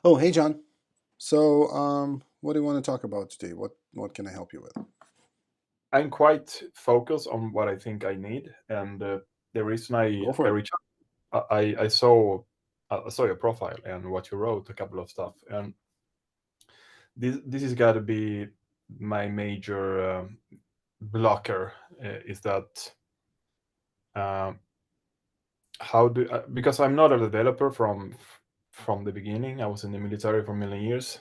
Oh, hey, John. So, what do you want to talk about today? What can I help you with? I'm quite focused on what I think I need, and the reason Go I for it. reached out, I saw your profile and what you wrote, a couple of stuff, and this has got to be my major blocker. Is that um, how do because I'm not a developer from the beginning. I was in the military for many years,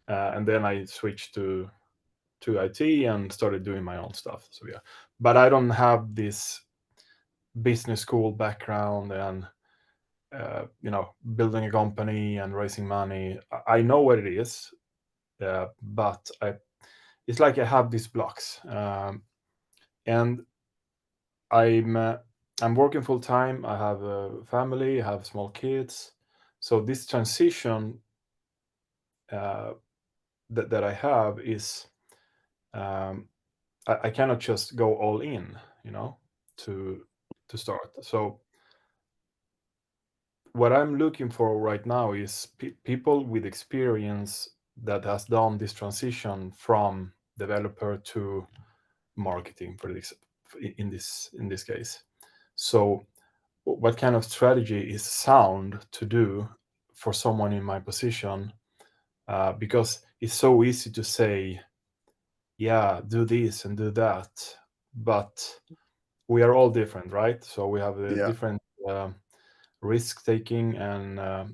and then I switched to IT and started doing my own stuff. So yeah, but I don't have this business school background and building a company and raising money. I know what it is, but it's like I have these blocks, and I'm uh, I'm working full time. I have a family. I have small kids, so this transition that I have is um, I cannot just go all in, to start. So what I'm looking for right now is people with experience that has done this transition from developer to marketing for this in this case. So what kind of strategy is sound to do for someone in my position? Because it's so easy to say, yeah, do this and do that, but we are all different, right? So we have a Yeah, different risk taking and uh,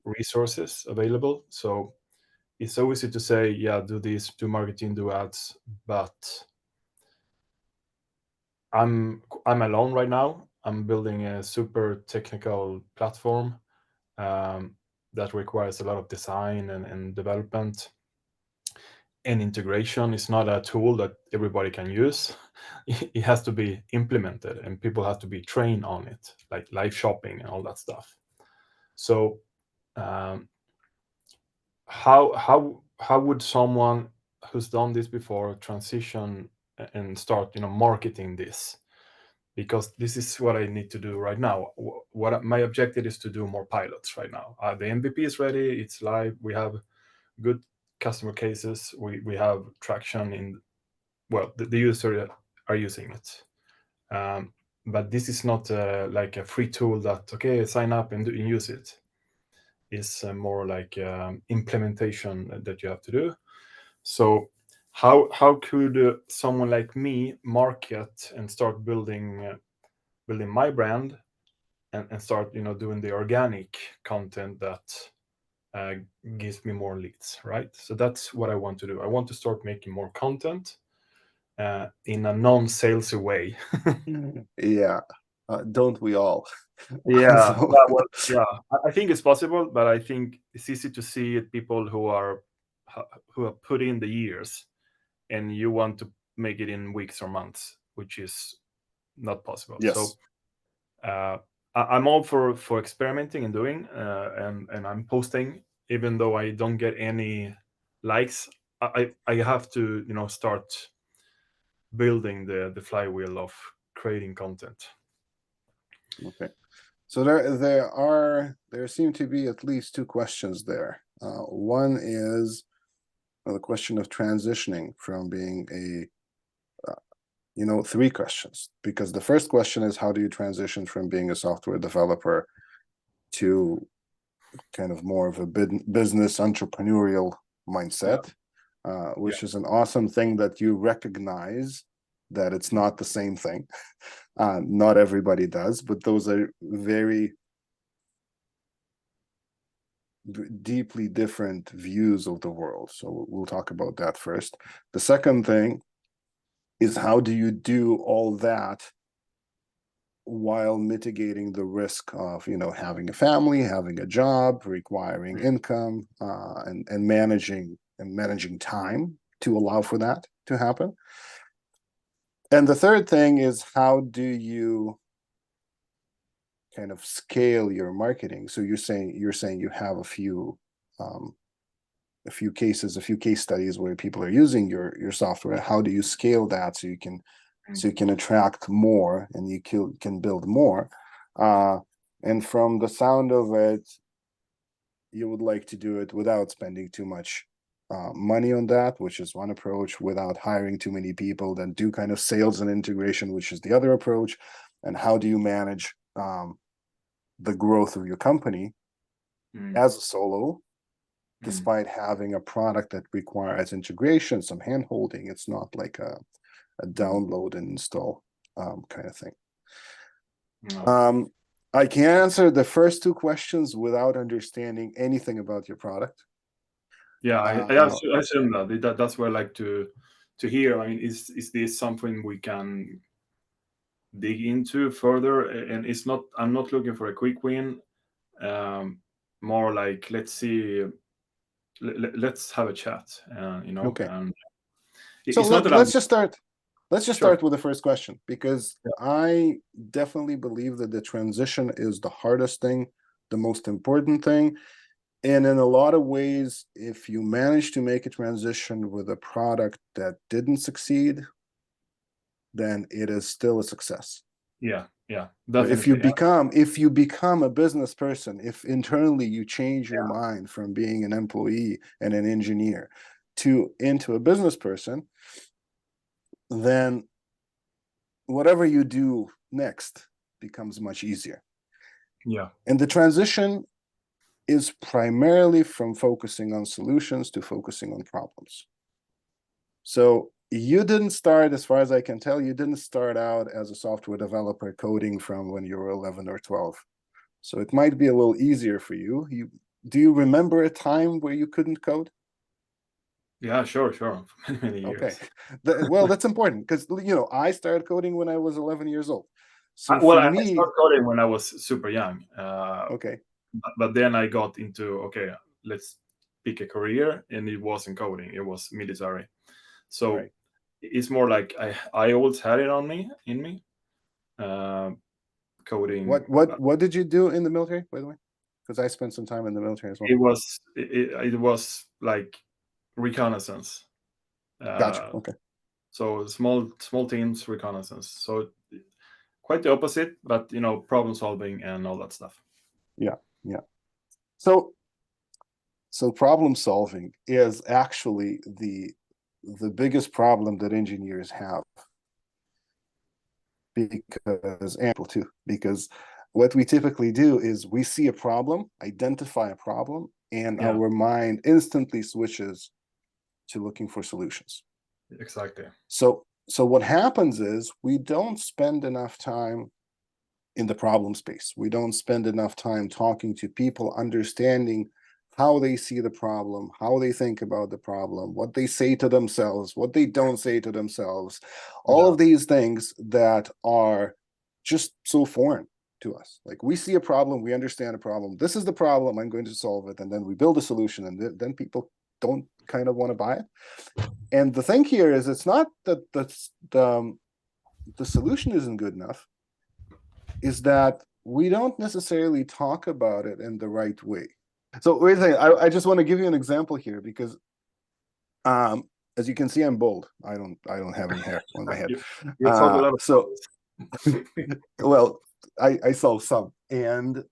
resources available. So it's so easy to say, yeah, do this, do marketing, do ads, but I'm alone right now. I'm building a super technical platform um, that requires a lot of design and development and integration. It's not a tool that everybody can use. It has to be implemented and people have to be trained on it, like live shopping and all that stuff. So um, how would someone who's done this before transition and start marketing this? Because this is what I need to do right now. What my objective is to do more pilots right now. The MVP is ready, it's live, we have good customer cases, we have traction in, well, the user are using it. But this is not like a free tool that, okay, sign up and use it. Is more like implementation that you have to do. So how could someone like me market and start building my brand and start doing the organic content that uh, gives me more leads, right? So that's what I want to do. I want to start making more content in a non-salesy way. yeah. Don't we all? Yeah, So, well, yeah. I think it's possible, but I think it's easy to see it people who have put in the years, and you want to make it in weeks or months, which is not possible. So yes, uh, I'm all for experimenting and doing, and I'm posting, even though I don't get any likes. I have to start building the flywheel of creating content. okay. So there seem to be at least two questions there. One is the question of transitioning from being three questions, because the first question is how do you transition from being a software developer to kind of more of a business entrepreneurial Yeah, mindset, yeah, which is an awesome thing that you recognize that it's not the same thing. Not everybody does, but those are very deeply different views of the world. So we'll talk about that first. The second thing is how do you do all that while mitigating the risk of having a family, having a job, requiring mm, income, and managing time to allow for that to happen. And the third thing is how do you kind of scale your marketing? So you're saying you have um, a few cases, a few case studies where people are using your software. How do you scale that so you can attract more and you can build more? Uh, and from the sound of it, you would like to do it without spending too much money on that, which is one approach, without hiring too many people, then do kind of sales and integration, which is the other approach. And how do you manage the growth of your company as a solo, despite having a product that requires integration, some hand holding? It's not like a download and install kind of thing. I can answer the first two questions without understanding anything about your product. Yeah, I assume that's what I like to hear. I mean, is this something we can dig into further? And it's not. I'm not looking for a quick win. More like, let's see. Let's have a chat. Okay. And So it's not that let's just start. Let's just Sure. start with the first question, because I definitely believe that the transition is the hardest thing, the most important thing. And in a lot of ways, if you manage to make a transition with a product that didn't succeed, then it is still a success. Yeah, If you definitely. become a business person, if internally you change your mind from being an employee and an engineer into a business person, then whatever you do next becomes much easier. Yeah. And the transition is primarily from focusing on solutions to focusing on problems. So you didn't start, as far as I can tell, you didn't start out as a software developer coding from when you were 11 or 12. So it might be a little easier for you. Do you remember a time where you couldn't code? Yeah, sure. For many Okay. years. Well, that's important because, I started coding when I was 11 years old. So Well, for I me, started coding when I was super young. okay, But then I got into, okay, let's pick a career, and it wasn't coding; it was military. all So right. it's more like I always had it in me, coding. What did you do in the military, by the way? Because I spent some time in the military as well. It was like reconnaissance. Gotcha. Uh, Okay. so small teams reconnaissance. So quite the opposite, but problem solving and all that stuff. Yeah. Yeah. So problem solving is actually the biggest problem that engineers have, because what we typically do is we see a problem, identify a problem, and Yeah, our mind instantly switches to looking for solutions. exactly. So what happens is we don't spend enough time in the problem space. We don't spend enough time talking to people, understanding how they see the problem, how they think about the problem, what they say to themselves, what they don't say to themselves, all Yeah. of these things that are just so foreign to us. Like, we see a problem, we understand a problem. This is the problem, I'm going to solve it. And then we build a solution, and then people don't kind of want to buy it. And the thing here is, it's not that the solution isn't good enough, is that we don't necessarily talk about it in the right way. So wait a second, I just want to give you an example here, because as you can see, I'm bald. I don't have any hair on my head. You solved a lot of So problems. well, I solved some. And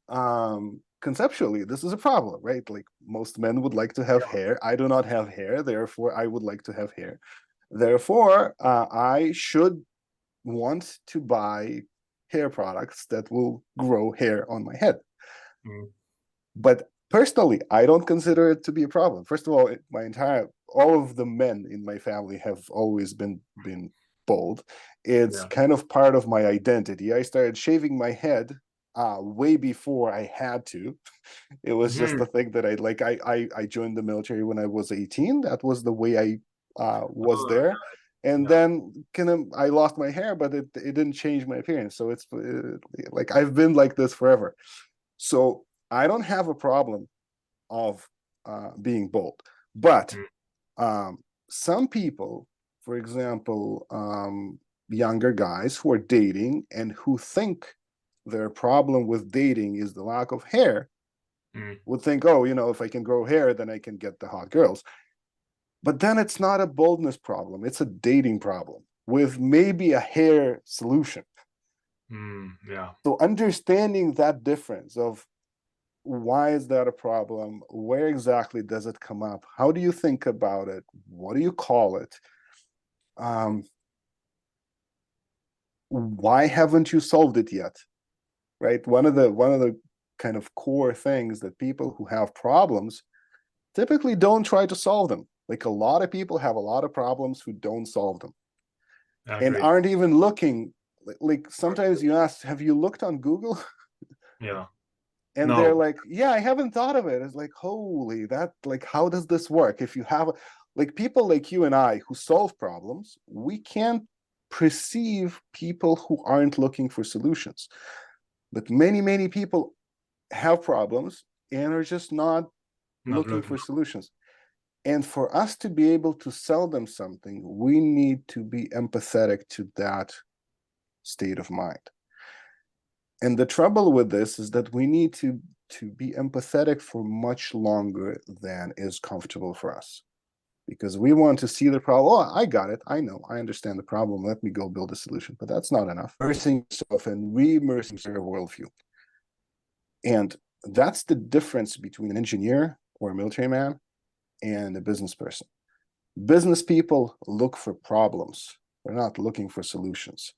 conceptually, this is a problem, right? Like, most men would like to have hair. I do not have hair, therefore I would like to have hair. Therefore, I should want to buy hair products that will grow hair on my head. Mm. But personally, I don't consider it to be a problem. First of all, all of the men in my family have always been bald. It's Yeah. kind of part of my identity. I started shaving my head way before I had to. It was just Mhm. the thing that I joined the military when I was 18. That was the way I was Oh, there. And yeah. then I lost my hair, but it didn't change my appearance. So it's like I've been like this forever. So I don't have a problem of being bald. But Mm, some people, for example, younger guys who are dating and who think their problem with dating is the lack of hair, mm, would think, oh, if I can grow hair, then I can get the hot girls. But then it's not a boldness problem, it's a dating problem with maybe a hair solution. yeah. So understanding that difference of why is that a problem? Where exactly does it come up? How do you think about it? What do you call it? Why haven't you solved it yet? Right? One of the kind of core things that people who have problems typically don't try to solve them. Like a lot of people have a lot of problems who don't solve them and Agreed. aren't even looking. Like sometimes you ask, have you looked on Google? Yeah. And they're No. like, yeah, I haven't thought of it. It's like, holy, that, like, how does this work? If you have like people like you and I who solve problems, we can't perceive people who aren't looking for solutions. But many people have problems and are just not Not looking looking. for solutions. And for us to be able to sell them something, we need to be empathetic to that state of mind. And the trouble with this is that we need to be empathetic for much longer than is comfortable for us, because we want to see the problem. Oh, I got it. I know. I understand the problem. Let me go build a solution. But that's not enough. Immersing yourself and re-immersing your worldview. And that's the difference between an engineer or a military man and a business person. Business people look for problems. They're not looking for solutions.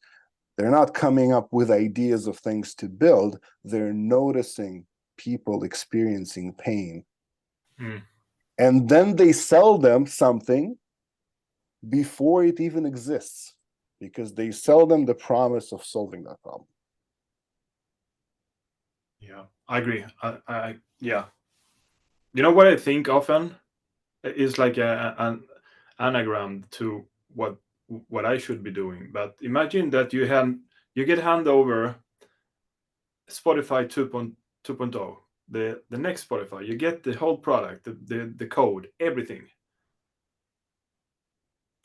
They're not coming up with ideas of things to build. They're noticing people experiencing pain. Mm. And then they sell them something before it even exists, because they sell them the promise of solving that problem. Yeah, I agree. Yeah. You know what I think often is like an anagram to what I should be doing. But imagine that you get hand over Spotify 2.0, the next Spotify. You get the whole product, the code, everything.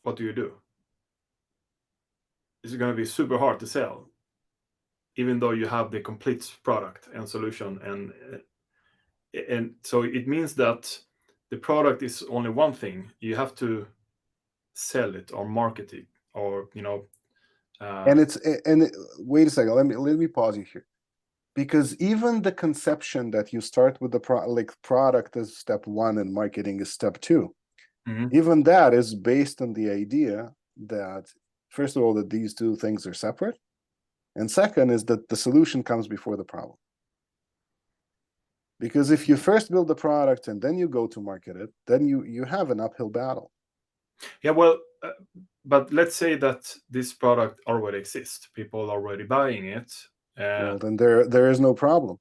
What do you do? It's going to be super hard to sell, even though you have the complete product and solution. And so it means that the product is only one thing. You have to sell it or market it, or And uh, it's and wait a second, let me pause you here. Because even the conception that you start with the product is step one and marketing is step two, mhm. even that is based on the idea that, first of all, that these two things are separate, and second is that the solution comes before the problem. Because if you first build the product and then you go to market it, then you have an uphill battle. Yeah, well, but let's say that this product already exists. People are already buying it. Well, then there is no problem.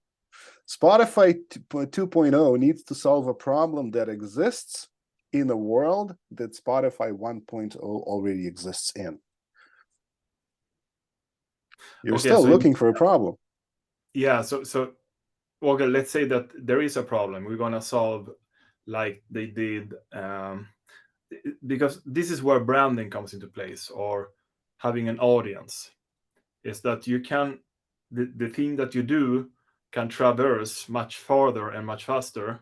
Spotify 2.0 needs to solve a problem that exists in a world that Spotify 1.0 already exists in. You're Okay, still so looking for a problem. yeah, so okay, let's say that there is a problem. We're gonna solve like they did, because this is where branding comes into place, or having an audience. Is that you can the thing that you do can traverse much farther and much faster,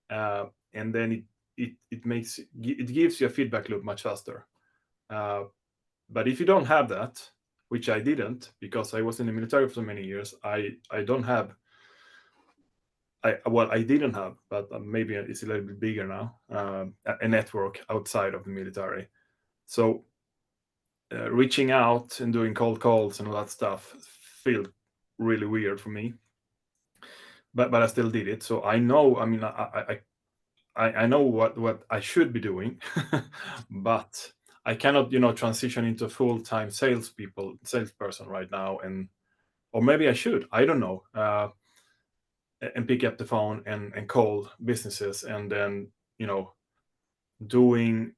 and then it gives you a feedback loop much faster. Uh, but if you don't have that, which I didn't because I was in the military for so many years, I don't have. I didn't have, but maybe it's a little bit bigger now. A network outside of the military, so reaching out and doing cold calls and all that stuff feel really weird for me. But I still did it, so I know. I mean, I know what I should be doing, but I cannot transition into a full-time salesperson right now, and or maybe I should. I don't know. And pick up the phone and call businesses, and then you know doing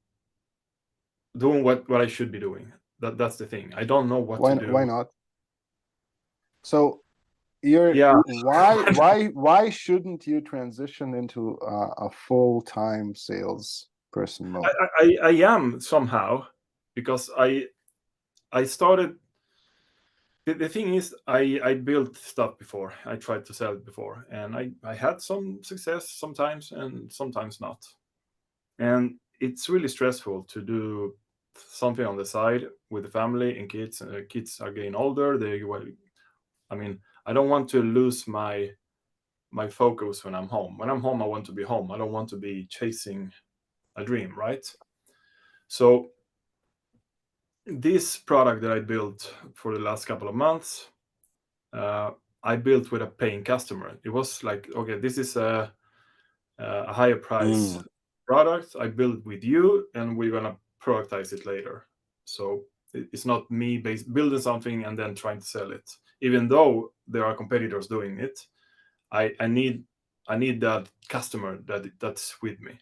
what I should be doing. That's the thing. I don't know what to Why do. not? So you're Yeah, why shouldn't you transition into a full-time sales person mode? I am somehow, because I started. The thing is, I built stuff before. I tried to sell it before, and I had some success sometimes and sometimes not. And it's really stressful to do something on the side with the family and kids. Kids are getting older. I mean, I don't want to lose my my focus when I'm home. When I'm home, I want to be home. I don't want to be chasing a dream, right? So this product that I built for the last couple of months, I built with a paying customer. It was like, okay, this is a higher price Mm. product. I built with you, and we're gonna productize it later. So it's not me building something and then trying to sell it. Even though there are competitors doing it, I need that customer that's with me.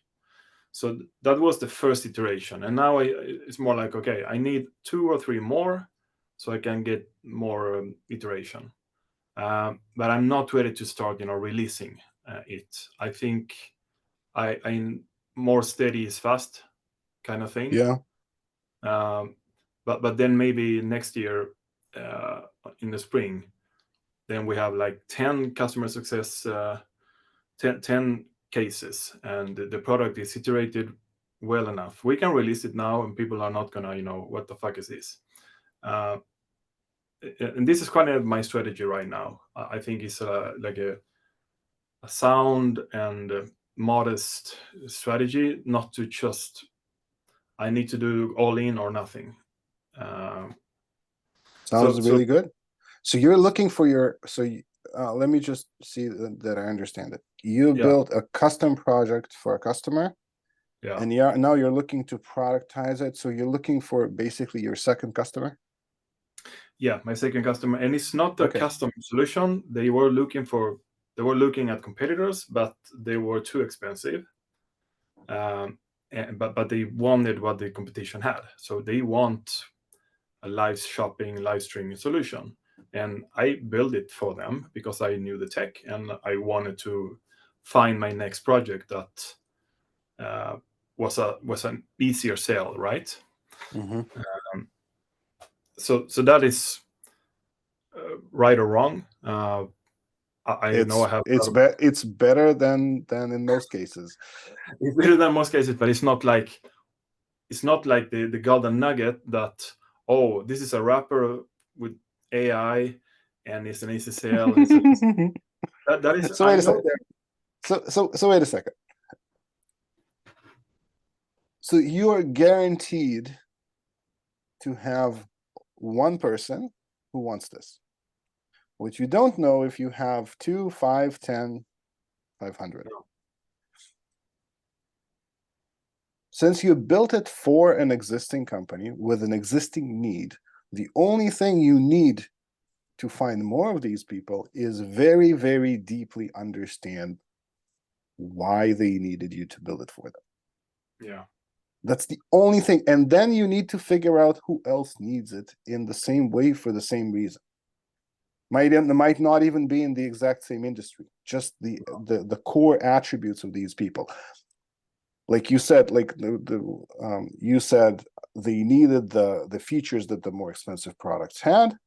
So that was the first iteration, and now it's more like, okay, I need 2 or 3 more, so I can get more iteration. But I'm not ready to start, releasing it. I think I'm more steady is fast kind of thing. Yeah. But then maybe next year, uh, in the spring, then we have like 10 customer success, 10 cases, and the product is iterated well enough. We can release it now, and people are not gonna, what the fuck is this? Uh, and this is kind of my strategy right now. I think it's like a sound and modest strategy, not to just, I need to do all in or nothing. Uh, Sounds so really good. So you're looking for your, let me just see that I understand it. You yeah, built a custom project for a customer, yeah, and now you're looking to productize it. So you're looking for basically your second customer. yeah. My second customer, and it's not a Okay. custom solution. They were looking at competitors, but they were too expensive. But they wanted what the competition had, so they want a live shopping, live streaming solution. And I built it for them because I knew the tech, and I wanted to find my next project that was an easier sell, right? Mm-hmm. So that is right or wrong. I know I have a lot of, It's better than in most cases. it's better than most cases, but it's not like the golden nugget that, oh, this is a wrapper with AI and it's an easy sell. That is, So I wait a know second. there. So wait a second. So you are guaranteed to have one person who wants this. What you don't know if you have 2, 5, 10, 500. Since you built it for an existing company with an existing need, the only thing you need to find more of these people is very, very deeply understand why they needed you to build it for them. Yeah. That's the only thing. And then you need to figure out who else needs it in the same way for the same reason. Might not even be in the exact same industry, just the core attributes of these people. Like you said, like you said they needed the features that the more expensive products had,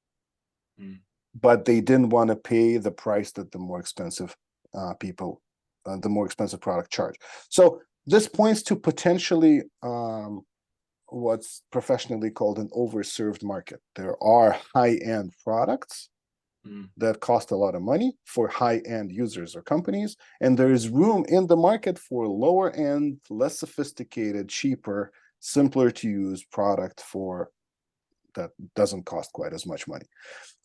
but they didn't want to pay the price that the more expensive the more expensive product charge. So this points to potentially what's professionally called an overserved market. There are high-end products that cost a lot of money for high-end users or companies, and there is room in the market for lower-end, less sophisticated, cheaper, simpler to use product for that doesn't cost quite as much money,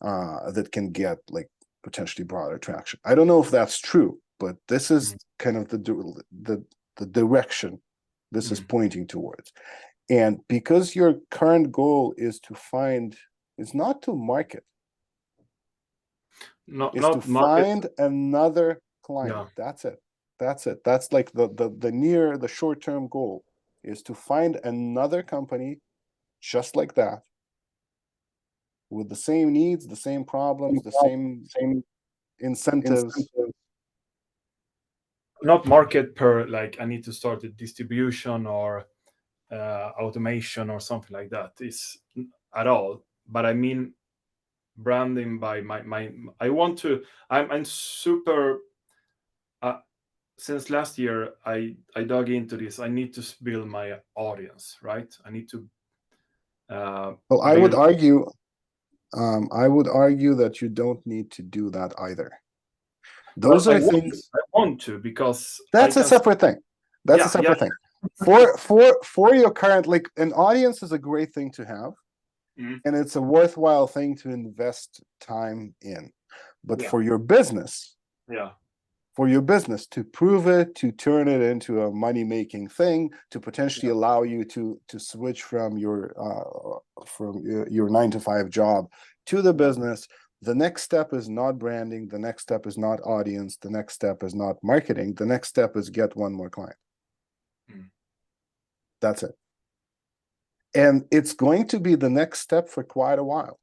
that can get like potentially broader traction. I don't know if that's true, but this is kind of the direction this is pointing towards. And because your current goal is not to market, is to Not market. find another client. Yeah. That's it. That's like the short-term goal is to find another company just like that with the same needs, the same problems, the same Same incentives. incentive. Not market per, like, I need to start a distribution or automation or something like that is at all. But I mean branding by my I want to, I'm super, since last year I dug into this. I need to build my audience, right? I need to Well, build. I would argue that you don't need to do that either. Those are things. I want to, because I That's a can. separate thing. That's a Yeah, yeah. separate thing. For your current, like, an audience is a great thing to have, Mhm. and it's a worthwhile thing to invest time in. But Yeah. for your business, Yeah. to prove it, to turn it into a money-making thing, to potentially allow you to switch from your 9-to-5 job to the business, the next step is not branding, the next step is not audience, the next step is not marketing, the next step is get one more client. Mm. That's it. And it's going to be the next step for quite a while,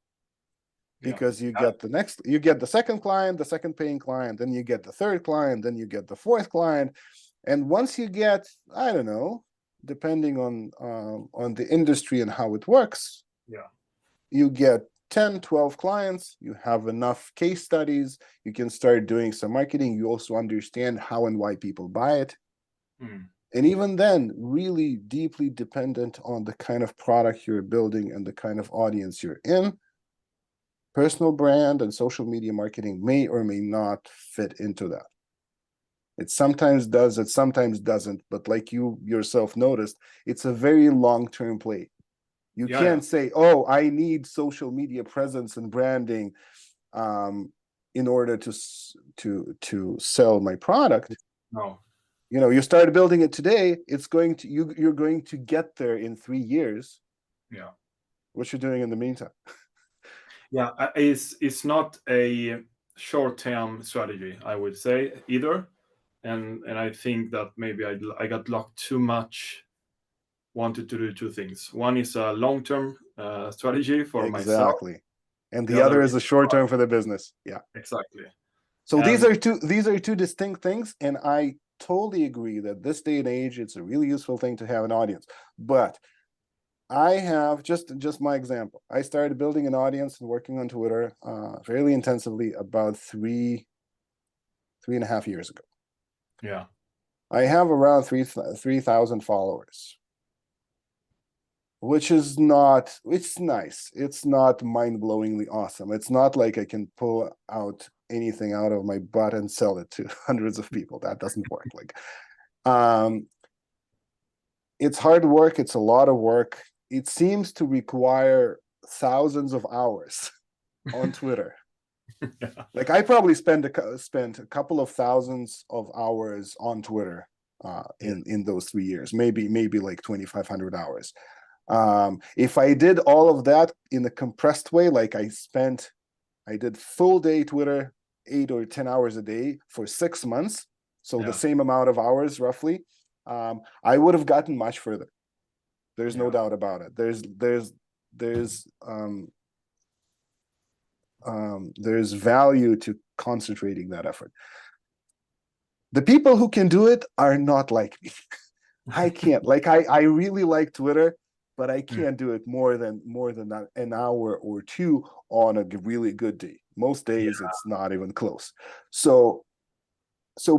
Yeah. because you get the second client, the second paying client, then you get the third client, then you get the fourth client. And once you get, I don't know, depending on the industry and how it works, Yeah. you get 10, 12 clients, you have enough case studies, you can start doing some marketing, you also understand how and why people buy it. Mm. And even then, really deeply dependent on the kind of product you're building and the kind of audience you're in, personal brand and social media marketing may or may not fit into that. It sometimes does, it sometimes doesn't, but like you yourself noticed, it's a very long-term play. You Yeah. can't say, oh, I need social media presence and branding in order to sell my product. No. You start building it today, you're going to get there in 3 years. Yeah. What you're doing in the meantime. Yeah. It's not a short-term strategy, I would say, either. And I think that maybe I got locked too much, wanted to do two things. One is a long-term strategy for myself. Exactly. And The the other other is is a short term for the business. Yeah. exactly. So these And are two distinct things, and I totally agree that this day and age it's a really useful thing to have an audience. But I have just my example. I started building an audience and working on Twitter fairly intensively about 3.5 years ago. yeah, I have around 3,000 followers, which is not, it's nice. It's not mind-blowingly awesome. It's not like I can pull out anything out of my butt and sell it to hundreds of people. That doesn't work. Like, it's hard work. It's a lot of work. It seems to require thousands of hours on Twitter. yeah, Like, I probably spent a couple of thousands of hours on Twitter yeah, in those 3 years, maybe like 2,500 hours. If I did all of that in a compressed way, like I did full day Twitter, 8 or 10 hours a day for 6 months, so the yeah, same amount of hours roughly, I would have gotten much further. There's no yeah, doubt about it. There's value to concentrating that effort. The people who can do it are not like me. I can't. Like, I really like Twitter, but I mm, can't do it more than an hour or two on a really good day. Most days yeah, it's not even close. So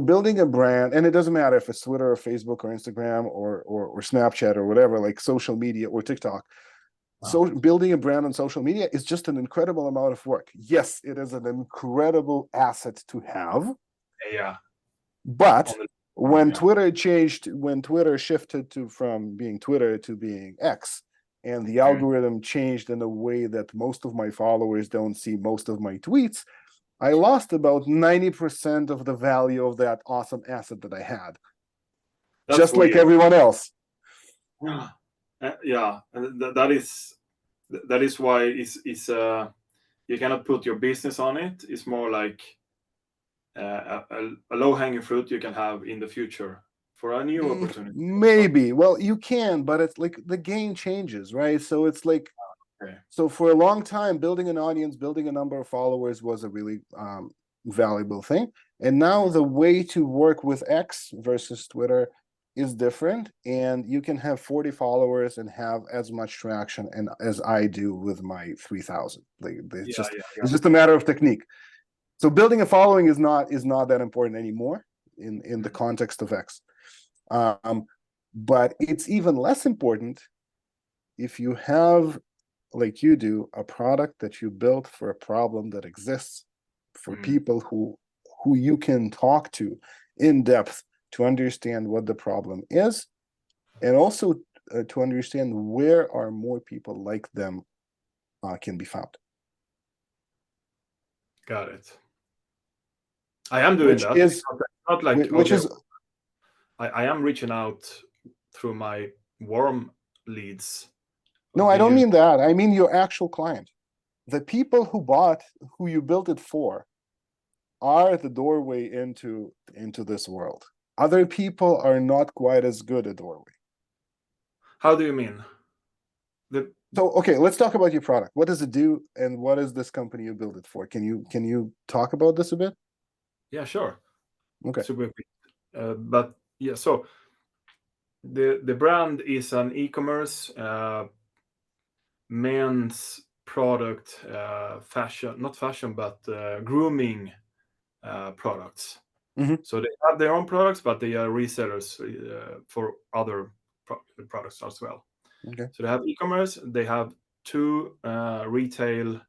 building a brand, and it doesn't matter if it's Twitter or Facebook or Instagram or Snapchat or whatever, like social media or TikTok. So building a brand on social media is just an incredible amount of work. Yes, it is an incredible asset to have. yeah. But On the when yeah, Twitter shifted from being Twitter to being X, and the mm, algorithm changed in a way that most of my followers don't see most of my tweets, I lost about 90% of the value of that awesome asset that I had, that's just like weird. everyone else. Yeah, yeah, and that is why it's you cannot put your business on it. It's more like a low hanging fruit you can have in the future for a new opportunity. But Maybe. Well, you can, but it's like the game changes, right? So it's like, okay, so for a long time, building an audience, building a number of followers was a really valuable thing. And now mm, the way to work with X versus Twitter is different. And you can have 40 followers and have as much traction and as I do with my 3,000. Like, yeah, yeah, it's yeah, just a matter of technique. So building a following is not that important anymore in the mm, context of X. But it's even less important if you have, like you do, a product that you built for a problem that exists for mm, people who you can talk to in depth to understand what the problem is, and also to understand where are more people like them can be found. Got it. I am doing Which that. is Not like, which okay, is I am reaching out through my warm leads. no, Do I don't you? mean that. I mean your actual client. The people who bought, who you built it for, are the doorway into this world. Other people are not quite as good a doorway. How do you mean? The So okay, let's talk about your product. What does it do, and what is this company you build it for? Can you talk about this a bit? Yeah, sure. Okay. Super quick. But yeah, so the brand is an e-commerce men's product, fashion, not fashion, but grooming products. Mhm. So they have their own products, but they are resellers for other products as well. Okay. So they have e-commerce. They have two retail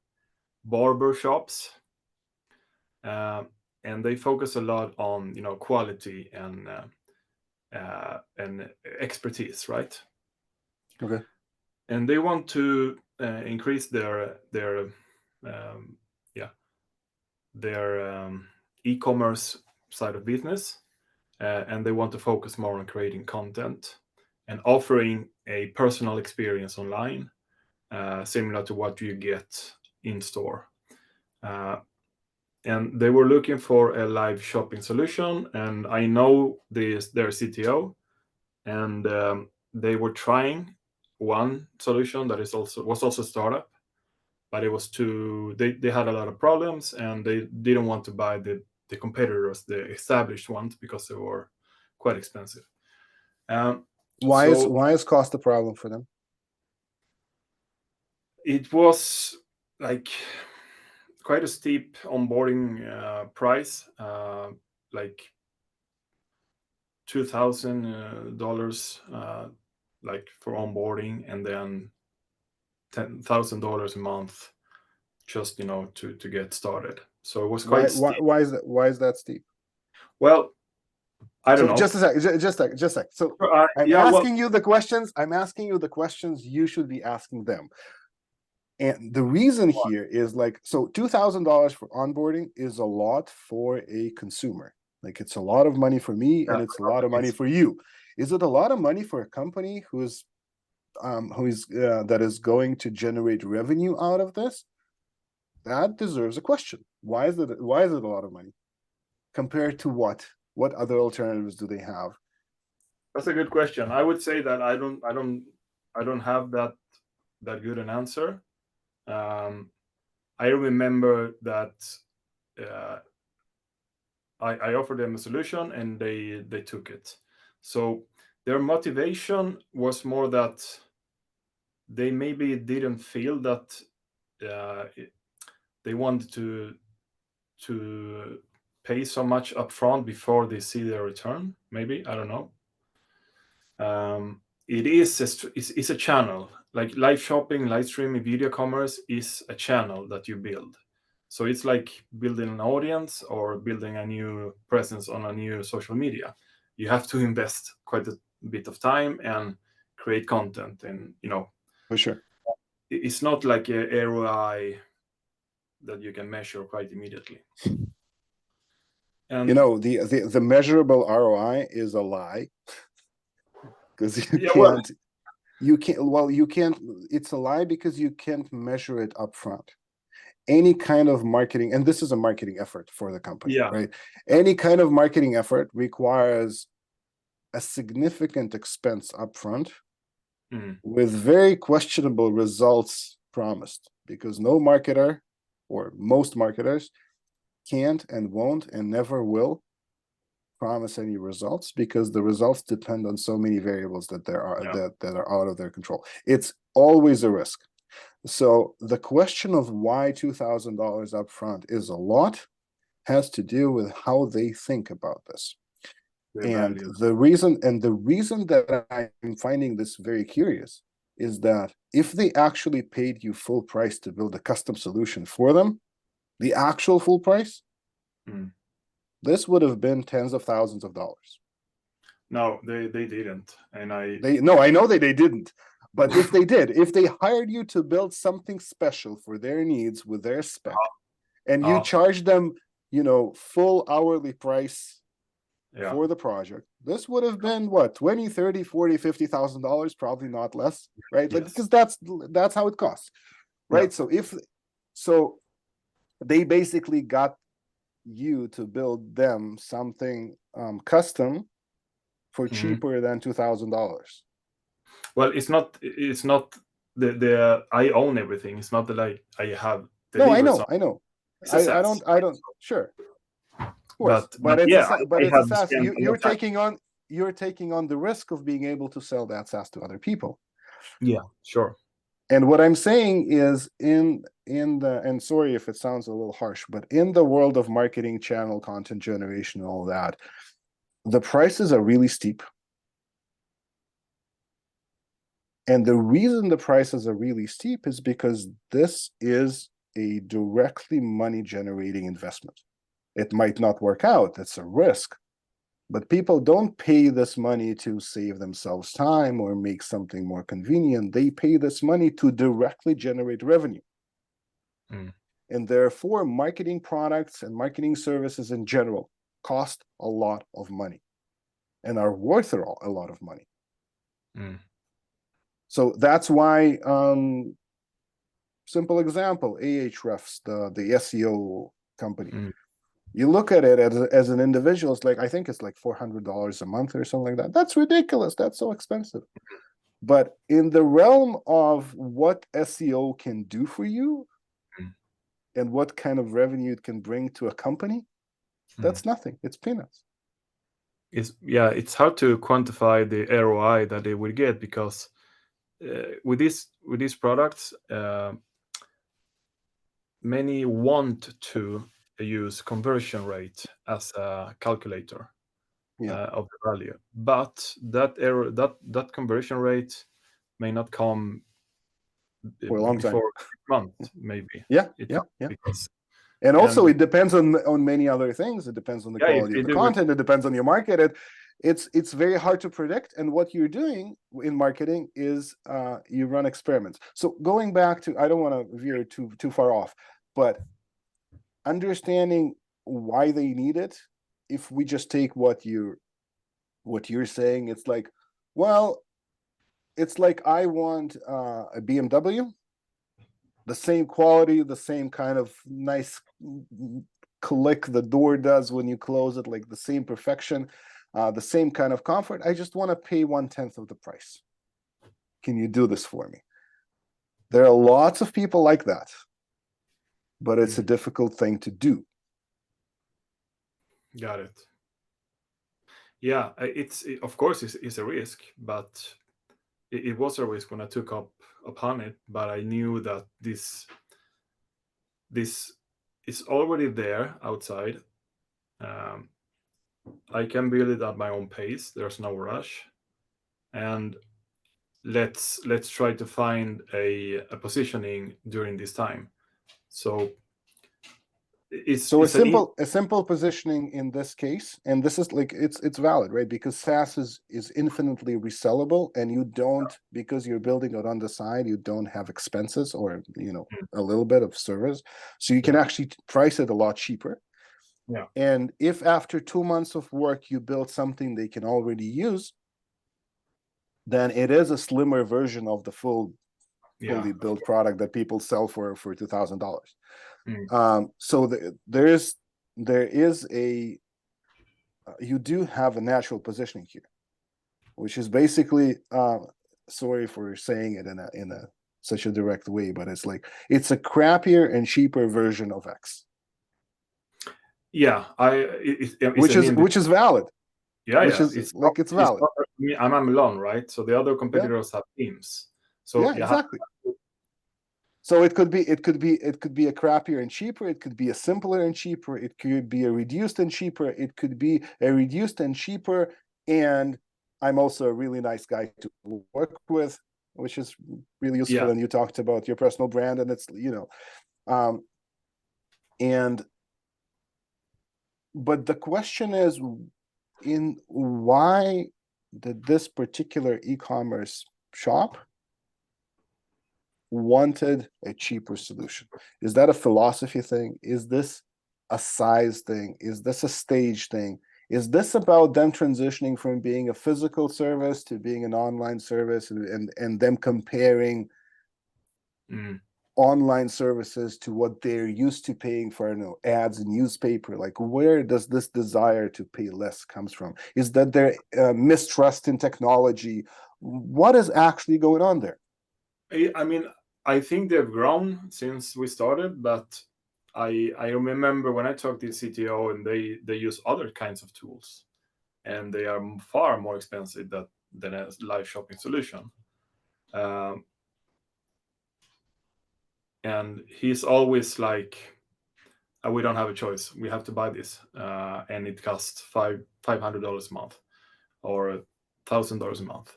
barber shops, and they focus a lot on quality and expertise, right? Okay. And they want to increase their yeah their e-commerce side of business, and they want to focus more on creating content and offering a personal experience online, similar to what you get in store. Uh, and they were looking for a live shopping solution, and I know their CTO, and they were trying one solution that was also a startup, but it was they had a lot of problems, and they didn't want to buy the competitors, the established ones, because they were quite expensive. So Why is cost a problem for them? it was like quite a steep onboarding price, like $2,000 like for onboarding, and then $10,000 a month just to get started. So it was quite steep. Why is that steep? Well, I don't So know. just a sec, just a sec, just a sec. So I'm Yeah, well, asking you the questions. I'm asking you the questions you should be asking them. And the reason here is like, so $2,000 for onboarding is a lot for a consumer. Like it's a lot of money for me, and it's a lot of money for you. Is it a lot of money for a company who's that is going to generate revenue out of this? That deserves a question. Why is it a lot of money compared to what? What other alternatives do they have? that's a good question. I would say that I don't have that good an answer. I remember that uh, I offered them a solution, and they took it. So their motivation was more that they maybe didn't feel that they wanted to pay so much upfront before they see their return. Maybe, I don't know. It is it's a channel, like live shopping, live streaming, video commerce is a channel that you build. So it's like building an audience or building a new presence on a new social media. You have to invest quite a bit of time and create content, and For sure. it's not like a ROI that you can measure quite immediately. And The measurable ROI is a lie, because yeah, well, you can't, it's a lie because you can't measure it upfront. Any kind of marketing, and this is a marketing effort for the company, yeah, right? Any kind of marketing effort requires a significant expense upfront with very questionable results promised, because no marketer, or most marketers, can't and won't and never will promise any results, because the results depend on so many variables that there are yeah, that are out of their control. It's always a risk. So the question of why $2,000 upfront is a lot has to do with how they think about this. their And value. the reason that I'm finding this very curious is that if they actually paid you full price to build a custom solution for them, the actual full price, Mm. this would have been tens of thousands of dollars. No, they didn't, and I know they didn't. But if they did, if they hired you to build something special for their needs with their spec, and you charge them, full hourly price for the project, this would have been what, 20, 30, 40, $50,000, probably not less, right? Like, because that's how it costs, right? So they basically got you to build them something custom for cheaper than $2,000. Well, it's not the I own everything. It's not that I have No, I delivered know, something. It's a I SaaS, don't, right? sure, of course, but yeah, it's I a have SaaS. spent a lot You're of time. taking on the risk of being able to sell that SaaS to other people. Yeah, sure. And what I'm saying is, and sorry if it sounds a little harsh, but in the world of marketing, channel, content generation, and all that, the prices are really steep. And the reason the prices are really steep is because this is a directly money generating investment. It might not work out, it's a risk, but people don't pay this money to save themselves time or make something more convenient. They pay this money to directly generate revenue. And therefore, marketing products and marketing services in general cost a lot of money and are worth a lot of money. So that's why, simple example, Ahrefs, the SEO company. You look at it as an individual, it's like, I think it's like $400 a month or something like that. That's ridiculous. That's so expensive. But in the realm of what SEO can do for you and what kind of revenue it can bring to a company, that's nothing. It's peanuts. It's hard to quantify the ROI that they will get, because with these products, many want to use conversion rate as a calculator of the value, but that conversion rate may not come for a long time. before a month, maybe. Because, and also it depends on many other things. It depends on the quality of the content. It depends on your market. It's very hard to predict. And what you're doing in marketing is you run experiments. So going back to, I don't want to veer too far off, but understanding why they need it. If we just take what you're saying, it's like, well, it's like, I want a BMW, the same quality, the same kind of nice click the door does when you close it, like the same perfection, the same kind of comfort. I just want to pay 1/10 of the price. Can you do this for me? There are lots of people like that, but it's a difficult thing to do. Got it. Yeah, of course it's a risk, but it was a risk when I took up upon it. But I knew that this is already there outside. I can build it at my own pace. There's no rush, and let's try to find a positioning during this time. So a simple positioning in this case, and this is like, it's valid, right? Because SaaS is infinitely resellable, and you don't, because you're building it on the side, you don't have expenses or a little bit of service, so you can actually price it a lot cheaper. And if after 2 months of work you build something they can already use, then it is a slimmer version of the fully built product that people sell for $2,000. So there is a you do have a natural positioning here, which is basically, sorry for saying it in a such a direct way, but it's like, it's a crappier and cheaper version of X. Which is valid. It's valid. I'm alone, right? So the other competitors have teams. So exactly. So it could be a crappier and cheaper. It could be a simpler and cheaper. It could be a reduced and cheaper. It could be a reduced and cheaper. And I'm also a really nice guy to work with, which is really useful. And you talked about your personal brand, and it's, and but the question is, in why did this particular e-commerce shop wanted a cheaper solution? Is that a philosophy thing? Is this a size thing? Is this a stage thing? Is this about them transitioning from being a physical service to being an online service, and them comparing online services to what they're used to paying for, ads in newspaper? Like, where does this desire to pay less comes from? Is that their mistrust in technology? What is actually going on there? I mean, I think they've grown since we started, but I remember when I talked to the CTO, and they use other kinds of tools, and they are far more expensive than a live shopping solution. And he's always like, we don't have a choice. We have to buy this, and it costs $500 a month or $1,000 a month,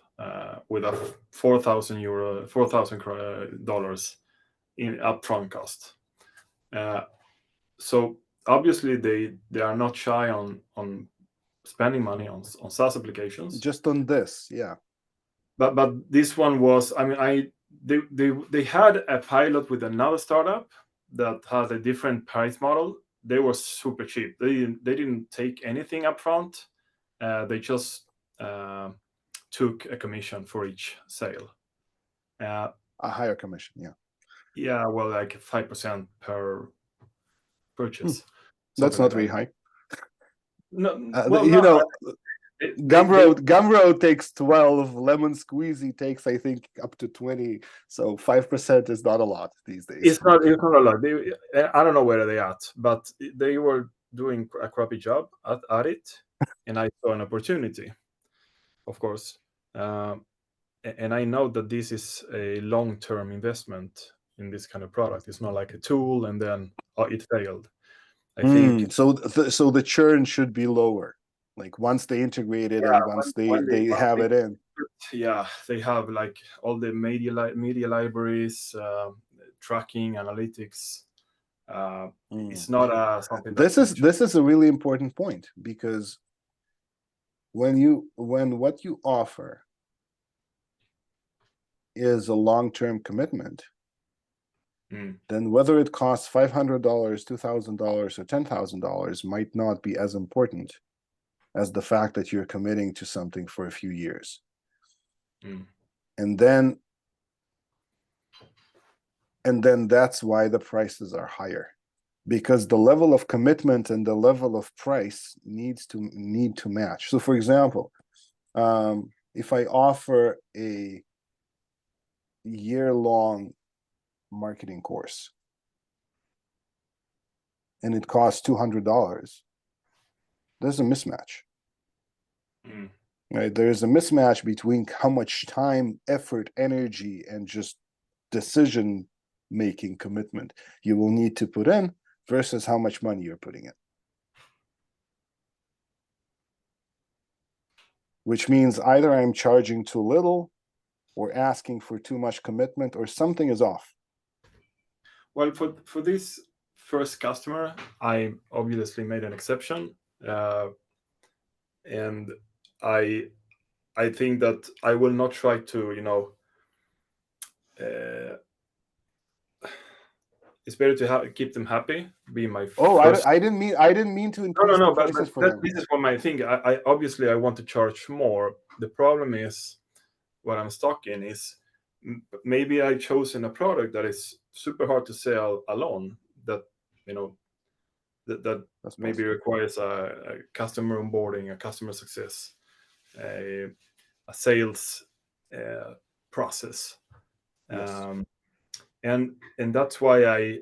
with a $4,000 in upfront cost. So obviously they are not shy on spending money on SaaS applications. Just on this, yeah. But this one was, I mean, they had a pilot with another startup that had a different price model. They were super cheap. They didn't take anything up front. They just took a commission for each sale. A higher commission, yeah. Yeah, well, like 5% per purchase. That's not very high. No, Gumroad takes 12, Lemon Squeezy takes, I think, up to 20. So 5% is not a lot these days. It's not a lot. I don't know where they're at, but they were doing a crappy job at it, and I saw an opportunity, of course. And I know that this is a long-term investment in this kind of product. It's not like a tool and then it failed. I think so the churn should be lower. Like once they integrate it, and once they have it in. Yeah, they have like all the media libraries, tracking, analytics. It's not something This is a really important point, because when what you offer is a long-term commitment, then whether it costs $500, $2,000, or $10,000 might not be as important as the fact that you're committing to something for a few years. And then that's why the prices are higher, because the level of commitment and the level of price need to match. So for example, if I offer a year-long marketing course and it costs $200, there's a mismatch. Right? There's a mismatch between how much time, effort, energy, and just decision-making commitment you will need to put in versus how much money you're putting in. Which means either I'm charging too little or asking for too much commitment, or something is off. Well, for this first customer, I obviously made an exception, and I think that I will not try to it's better to keep them happy. Be my first. I didn't mean to increase the prices for them. This is what my thing. I obviously I want to charge more. The problem is what I'm stuck in is maybe I chosen a product that is super hard to sell alone. That that maybe requires a customer onboarding, a customer success, a sales process. Yes. And that's why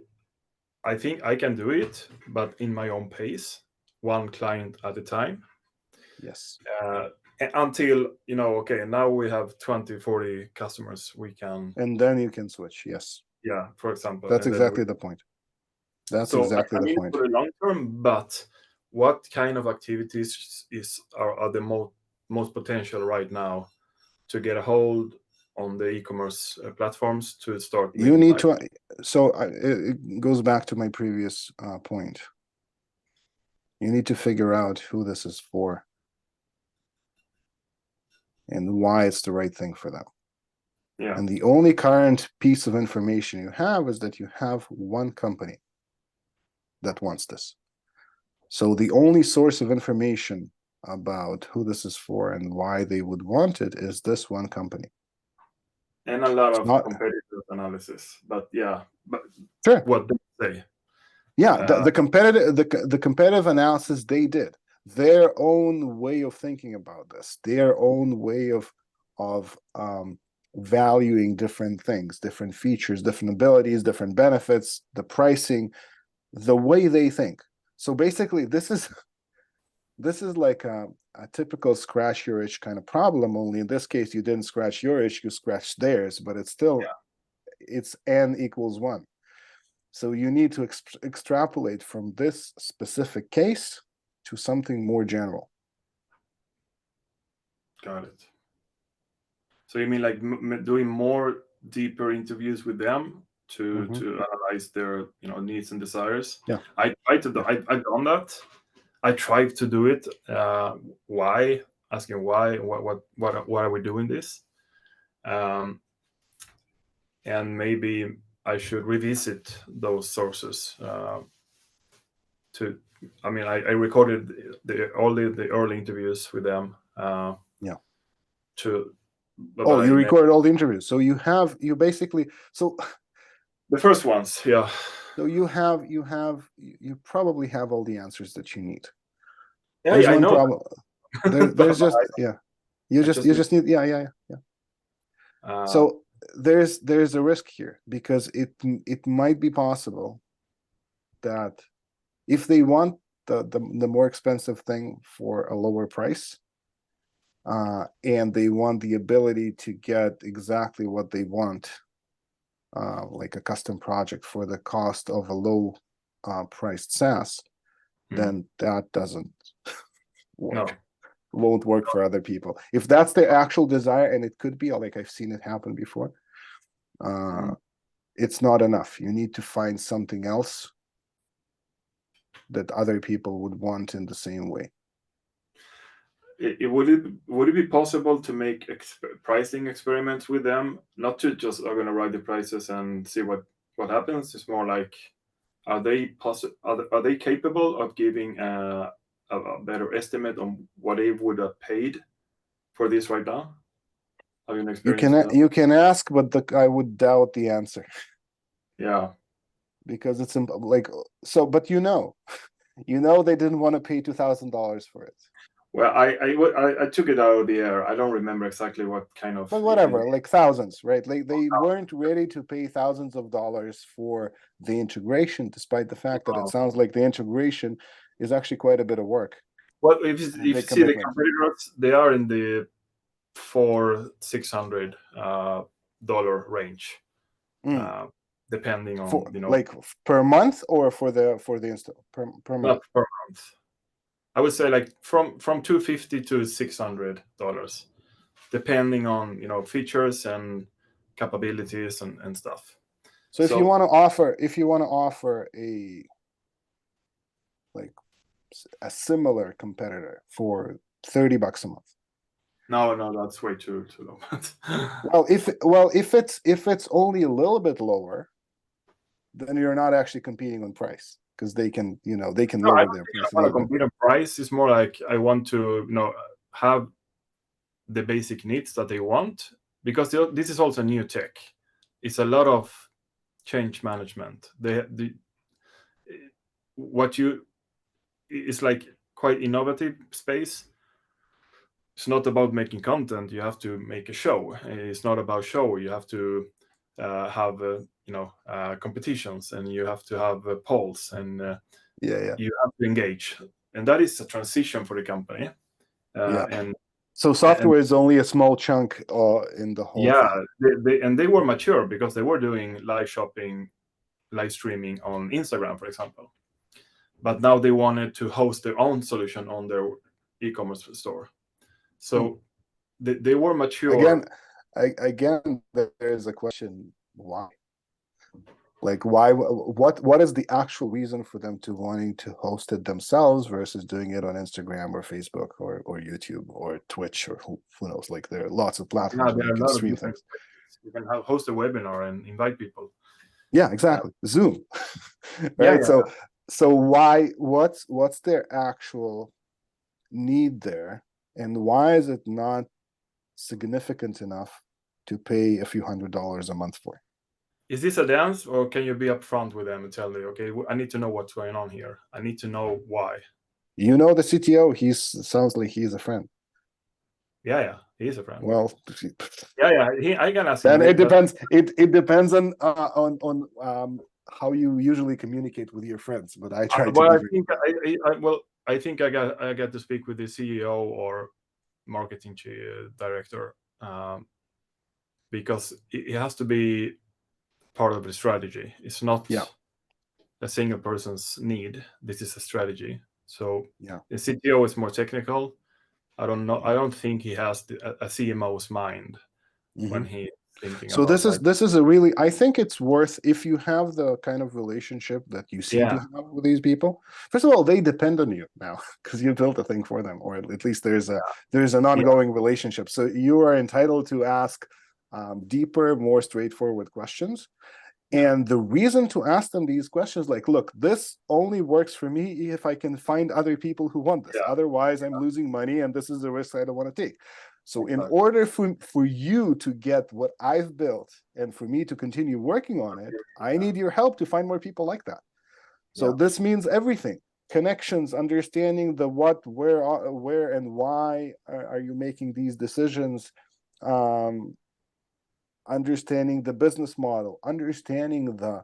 I think I can do it, but in my own pace, one client at a time. Yes. Until, okay, now we have 20, 40 customers, we can. And then you can switch, yes. Yeah, for example. That's exactly the point. That's exactly the point. For the long term, but what kind of activities are the most potential right now to get a hold on the e-commerce platforms to start? You need to. So it goes back to my previous point. You need to figure out who this is for and why it's the right thing for them. Yeah. And the only current piece of information you have is that you have one company that wants this. So the only source of information about who this is for and why they would want it is this one company. And a lot It's of not competitive analysis. But yeah, but sure. what they say. Yeah, the competitive analysis they did, their own way of thinking about this, their own way of valuing different things, different features, different abilities, different benefits, the pricing, the way they think. So basically, this is like a typical scratch your itch kind of problem. Only in this case, you didn't scratch your itch, you scratched theirs, but it's still it's n equals one. So you need to extrapolate from this specific case to something more general. Got it. So you mean like doing more deeper interviews with them to Mhm. analyze their needs and desires? Yeah, I tried to do, yeah. I've done that. I tried to do it. Why? Asking why? Why are we doing this? Um, and maybe I should revisit those sources. To I mean, I recorded all the early interviews with them. Yeah. To but Oh, you I recorded all the interviews. So you basically the first ones, yeah. so you probably have all the answers that you need. Yeah, There's yeah, I one know problem. but There's just yeah. I just You need. just need yeah. Uh, So there's a risk here because it might be possible that if they want the more expensive thing for a lower price, and they want the ability to get exactly what they want, like a custom project for the cost of a low priced SaaS, then that doesn't no, work. Won't work for other people. If that's their actual desire, and it could be, like I've seen it happen before, mm. it's not enough. You need to find something else that other people would want in the same way. Would it be possible to make pricing experiments with them? Not to just are going to write the prices and see what happens. It's more like, are they are they capable of giving a better estimate on what they would have paid for this right now? Have you an experience with that? You can ask, but I would doubt the answer Yeah. because it's like so. But they didn't want to pay $2,000 for it. Well, I took it out of the air. I don't remember exactly what kind of But whatever, like thousands, right? Like they weren't ready to pay thousands of dollars for the integration, despite the fact that it sounds like the integration is actually quite a bit of work Well, and a if big you see the commitment. competitors, they are in the $400-600 range, Mm. uh, depending For on like per month or for the install per month. not per month. I would say like from $250 to $600, depending on features and capabilities and stuff. So So if you want to offer a like a similar competitor for $30 a month. no, that's way too low. If it's only a little bit lower, then you're not actually competing on price because they can No, I lower don't their think I price a want to little bit. compete on price. It's more like I want to have the basic needs that they want, because this is also new tech. It's a lot of change management. What you it's like quite innovative space. It's not about making content. You have to make a show. It's not about show. You have to have competitions, and you have to have polls, and Yeah, you have to engage. And that is a transition for the company. yeah. And So and software is only a small chunk in the whole yeah, thing. they were mature because they were doing live shopping, live streaming on Instagram, for example. But now they wanted to host their own solution on their e-commerce store. Hmm. So they were mature. Again, again, there's a question: why? Like, why? What is the actual reason for them to wanting to host it themselves versus doing it on Instagram or Facebook or YouTube or Twitch or who knows? Like, there are lots of Now platforms where there you are a can lot of stream different things. ways. You can host a webinar and invite people. Yeah, exactly. Zoom, Yeah, right? yeah, So why? What's their actual need there, and why is it not significant enough to pay a few $100s a month for? is this a dance, or can you be upfront with them and tell me, okay, I need to know what's going on here. I need to know why. You know the CTO. He's sounds like he's a friend. Yeah, yeah, he's a friend. Well, Yeah, yeah, I can ask him. then it But depends. It depends on how you usually communicate with your friends. But I try to well, be I very think private. I think I got to speak with the CEO or marketing director, because it has to be part of the strategy. It's not Yeah, a single person's need. This is a strategy. So yeah. the CTO is more technical. I don't know. Mhm. I don't think he has a CMO's mind when Mhm. he's thinking So about like, this is a really, I think it's worth, if you have the kind of relationship that you seem to yeah, have with these people. First of all, they depend on you now because you built a thing for them, or at least there's an yeah, ongoing relationship. So you are entitled to ask deeper, more straightforward questions. yeah, And the reason to ask them these questions, like, look, this only works for me if I can find other people who want this. yeah, Otherwise, I'm losing money, and this is the risk I don't want to take. So, in exactly. order for you to get what I've built and for me to continue working on it, I Yeah, need your help to find more people like that. So, yeah, this means everything: connections, understanding the what, where, and why are you making these decisions. Um, Understanding the business model, understanding the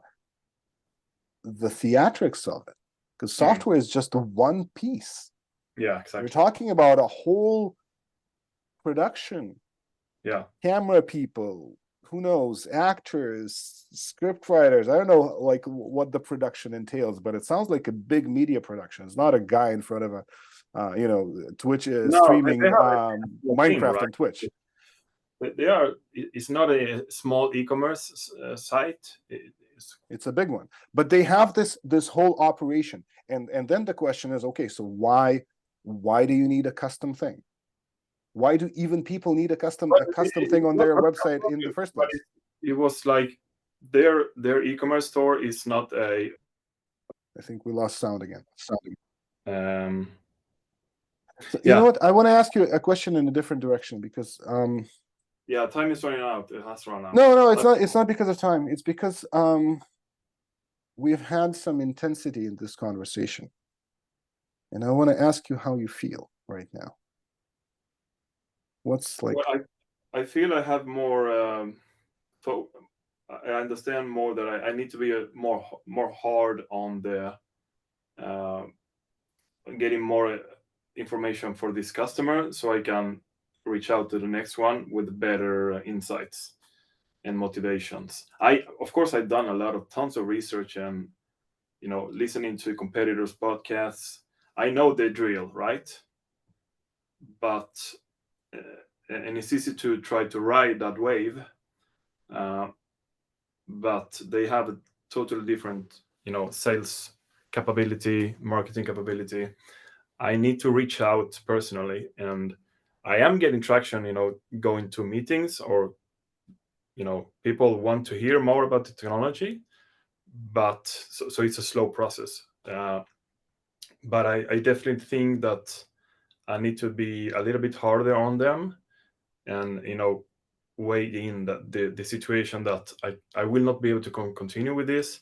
theatrics of it, because mm, software is just one piece. yeah, You're exactly. talking about a whole production, Yeah. camera people, who knows, actors, script writers. I don't know like what the production entails, but it sounds like a big media production. It's not a guy in front of a Twitch No, they streaming have a small team, Minecraft right? on Twitch. They are. It's not a small e-commerce site. It's, It's a big one, but they have this whole operation, and then the question is, okay, so why do you need a custom thing? Why do even people need but a custom thing on what, their what website in the first but place? it was like their e-commerce store is not a I think we lost sound again. um So you know yeah, what? I want to ask you a question in a different direction because yeah, time is running out. It has run out. no, But it's not because of time. It's because we've had some intensity in this conversation, and I want to ask you how you feel right now. What's well, like, I feel I have more fo- I understand more that I need to be more hard on the uh, getting more information for this customer so I can reach out to the next one with better insights and motivations. I of course I've done a lot of tons of research and listening to competitors' podcasts. I know the drill, right? But and it's easy to try to ride that wave, uh, but they have a totally different, sales capability, marketing capability. I need to reach out personally, and I am getting traction. Going to meetings or people want to hear more about the technology, but so it's a slow process. But I definitely think that I need to be a little bit harder on them, and weigh in that the situation that I will not be able to continue with this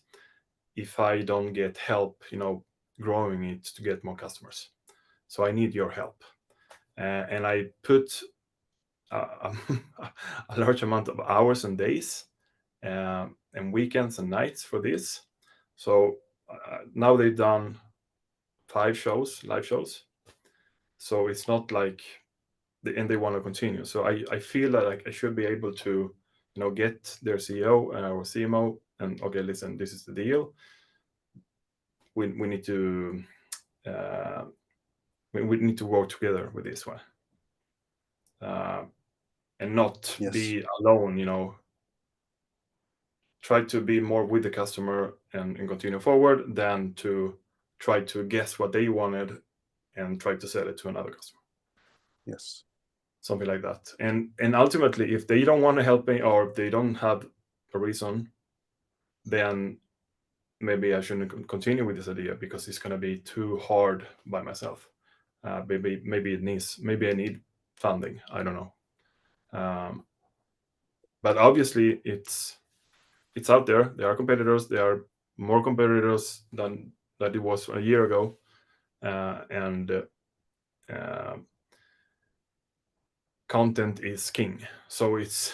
if I don't get help, growing it to get more customers. So I need your help, and I put uh, a large amount of hours and days, and weekends and nights for this. So now they've done 5 shows, live shows. So it's not like and they want to continue. So I feel that like I should be able to, get their CEO or CMO and okay, listen, this is the deal. We need to uh, we need to work together with this one, uh, and not yes, be alone. try to be more with the customer and continue forward than to try to guess what they wanted and try to sell it to another customer. Yes. Something like that. And ultimately, if they don't want to help me or they don't have a reason, then maybe I shouldn't continue with this idea because it's going to be too hard by myself. Maybe I need funding. I don't know. But obviously, it's out there. There are competitors. There are more competitors than that it was a year ago, and content is king. So it's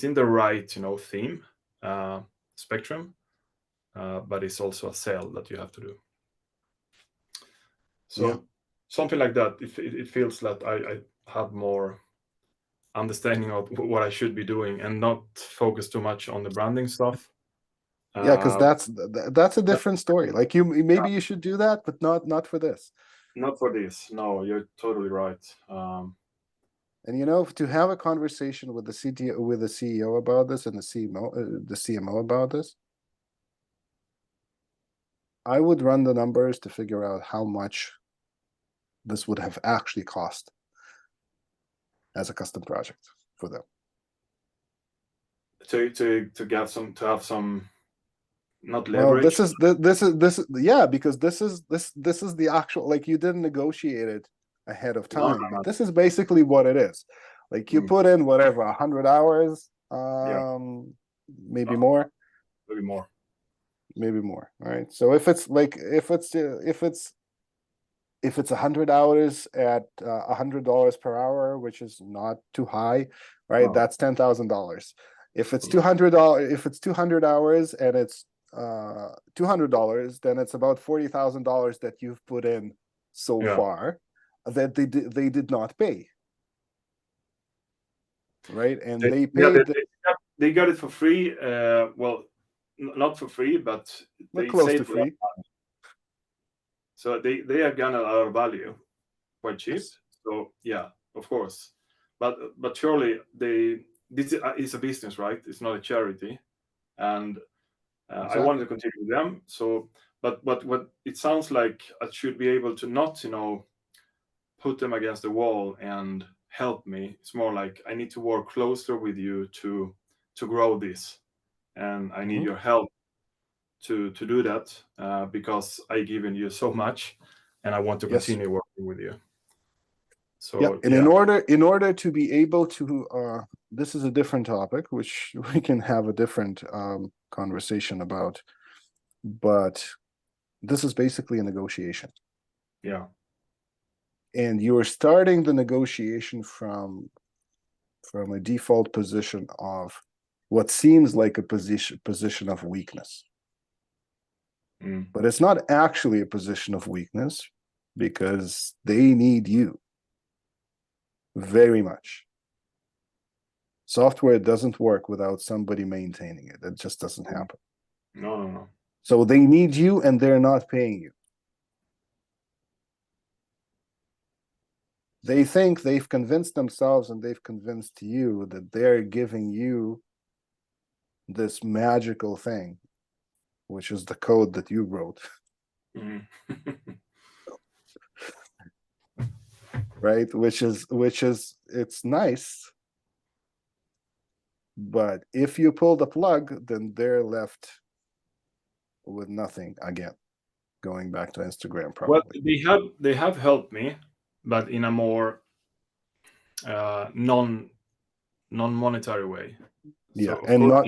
in the right theme spectrum, but it's also a sell that you have to do. So Yeah. something like that. It feels that I have more understanding of what I should be doing and not focus too much on the branding stuff. Yeah, because that's a different story. Like maybe you should do that, but not for this. Not for this. No, you're totally right. And to have a conversation with the CTO, with the CEO about this, and the CMO about this, I would run the numbers to figure out how much this would have actually cost as a custom project for them. To have some not Well, leverage. yeah, because this is the actual, like, you didn't negotiate it ahead of No, time, no, but this is basically what it is. Like, you put in whatever 100 hours, Yeah, maybe more, maybe more. All right. So if it's 100 hours at $100 per hour, which is not too high, right? No. That's $10,000. If it's No. $200, if it's 200 hours and it's $200, then it's about $40,000 that you've put in so Yeah. far that they did not pay, right? And they paid they got it for free. Well, not for free, but they close to saved a lot. free. So they have gotten a lot of value, quite cheap. Yes. So yeah, of course, but surely this is a business, right? It's not a charity, and I wanted to Exactly. continue with them. So, but what it sounds like I should be able to not put them against the wall and help me. It's more like I need to work closer with you to grow this, and I need Mhm. your help to do that because I given you so much, and I want to Yes. continue working with you. Yeah, So and in order to be able to, this is a different topic, which we can have a different conversation about, but this is basically a negotiation, yeah, and you are starting the negotiation from a default position of what seems like a position of weakness, but it's not actually a position of weakness because they need you very much. Software doesn't work without somebody maintaining it. It just doesn't happen. no. So they need you and they're not paying you. They think they've convinced themselves and they've convinced you that they're giving you this magical thing, which is the code that you wrote. Right? Which is it's nice, but if you pull the plug, then they're left with nothing again. Going back to Instagram, Well, probably. they have helped me, but in a more non monetary way. So Yeah, of and course,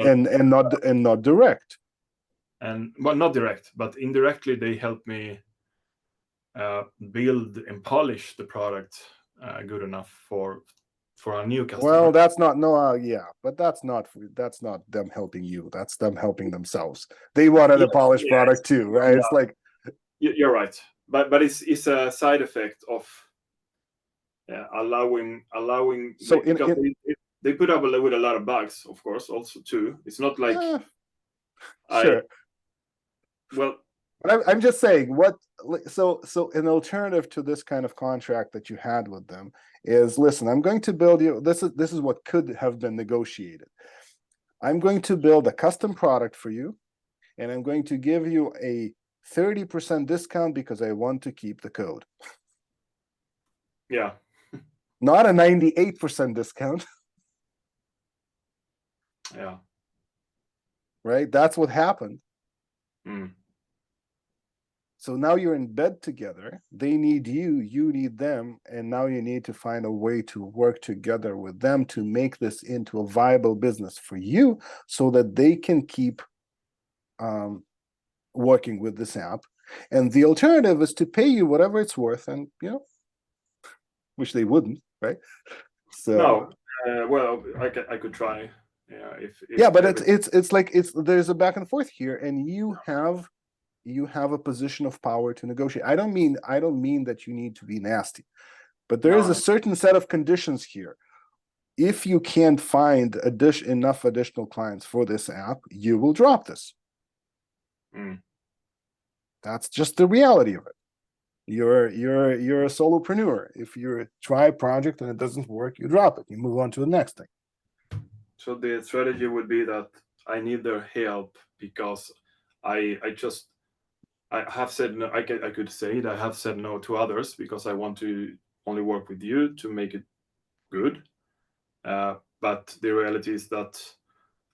not direct. and well, not direct, but indirectly they help me build and polish the product good enough for a new Well, customer. that's not no, yeah, but that's not them helping you. That's them helping themselves. They wanted Yeah, a polished yes, product too, right? yeah, It's like, you're right, but it's a side effect of allowing so because they put up with a lot of bugs, of course, also too. It's not like uh, I sure. well, But I'm just saying so an alternative to this kind of contract that you had with them is, listen, I'm going to build you, this is what could have been negotiated. I'm going to build a custom product for you, and I'm going to give you a 30% discount because I want to keep the code. Yeah. Not a 98% discount. Yeah. Right? That's what happened. Mm. So now you're in bed together. They need you, you need them, and now you need to find a way to work together with them to make this into a viable business for you, so that they can keep working with this app. And the alternative is to pay you whatever it's worth, and which they wouldn't, right? So No, well, I could try. Yeah, if yeah, but every it's like there's a back and forth here, and you have a position of power to negotiate. I don't mean that you need to be nasty, but there is a no, certain set of conditions here. If you can't find enough additional clients for this app, you will drop this. mm, That's just the reality of it. You're a solopreneur. If you try a project and it doesn't work, you drop it. You move on to the next thing. so the strategy would be that I need their help because I just I have said no. I could say that I have said no to others because I want to only work with you to make it good. But the reality is that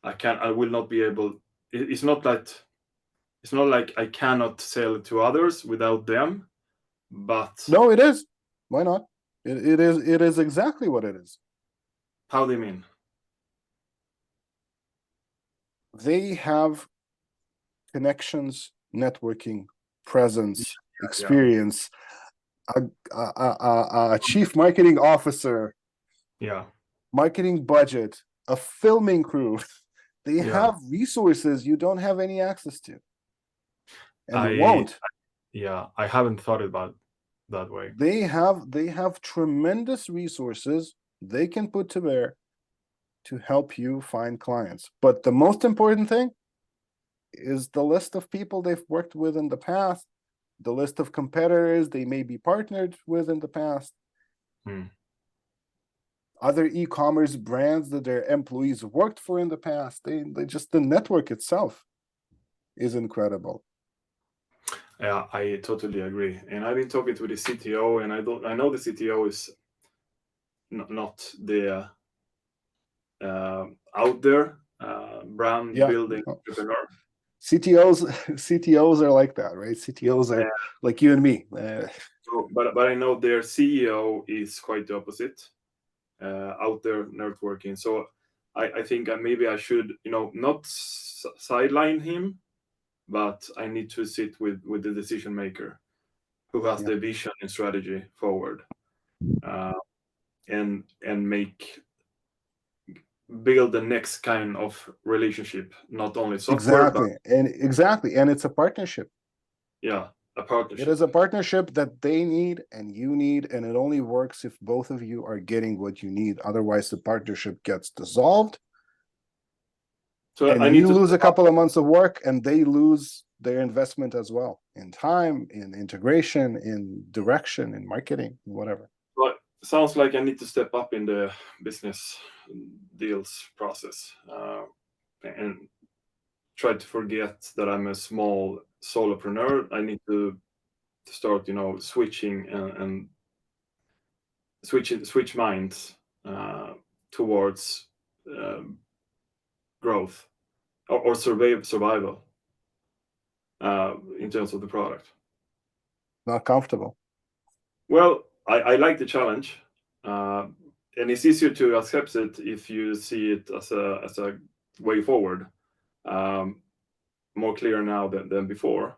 I will not be able. It's not that. It's not like I cannot sell to others without them. But No, it is. Why not? It is exactly what it is. how do you mean? They have connections, networking, presence, Yeah, experience, a chief marketing officer, yeah, marketing budget, a filming crew. They yeah. have resources you don't have any access to and I won't. yeah. I haven't thought about that way. They have tremendous resources they can put to bear to help you find clients. But the most important thing is the list of people they've worked with in the past, the list of competitors they may be partnered with in the past, Hmm. other e-commerce brands that their employees worked for in the past. They just, the network itself is incredible. Yeah, I totally agree. And I've been talking to the CTO, and I know the CTO is not the out there brand Yeah. building entrepreneur. CTOs CTOs are like that, right? CTOs Uh, are like you and me. so, but I know their CEO is quite the opposite, out there networking. So I think maybe I should, not sideline him, but I need to sit with the decision maker who has Yeah, the vision and strategy forward, uh, and build the next kind of relationship, not only software, but exactly, and it's a partnership. yeah, a It is partnership. a partnership that they need and you need, and it only works if both of you are getting what you need. Otherwise, the partnership gets dissolved, So and I need you to lose step a up. couple of months of work, and they lose their investment as well, in time, in integration, in direction, in marketing, whatever. But sounds like I need to step up in the business deals process, and try to forget that I'm a small solopreneur. I need to start, switching and switch minds towards um, growth or survival in terms of the product. Not comfortable. Well, I like the challenge, uh, and it's easier to accept it if you see it as a way forward. Um, More clear now than before.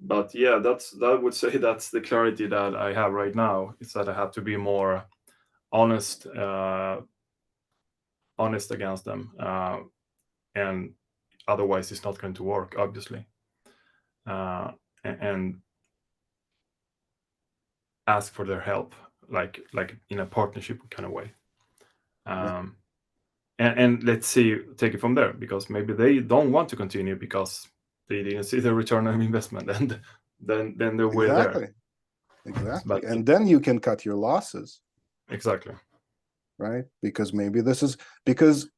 But yeah, that would say that's the clarity that I have right now. Is that I have to be more honest, honest against them, and otherwise it's not going to work, obviously. And ask for their help, like in a partnership kind of way. Yeah, Um, and let's see, take it from there, because maybe they don't want to continue because they didn't see the return on investment, and then we're there. exactly, exactly. But And then you can cut your losses, exactly. right? Because maybe this is because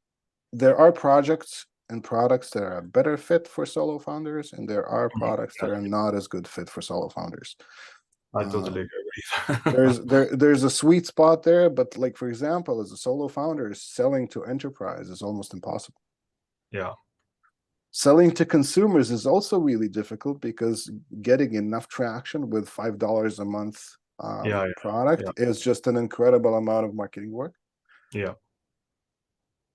there are projects and products that are a better fit for solo founders, and there are products that are not as good fit for solo founders. I totally Um, agree. there's a sweet spot there, but like for example, as a solo founder, selling to enterprise is almost impossible. Yeah, Selling to consumers is also really difficult because getting enough traction with $5 a month yeah, product yeah, is just an incredible amount of marketing work. yeah,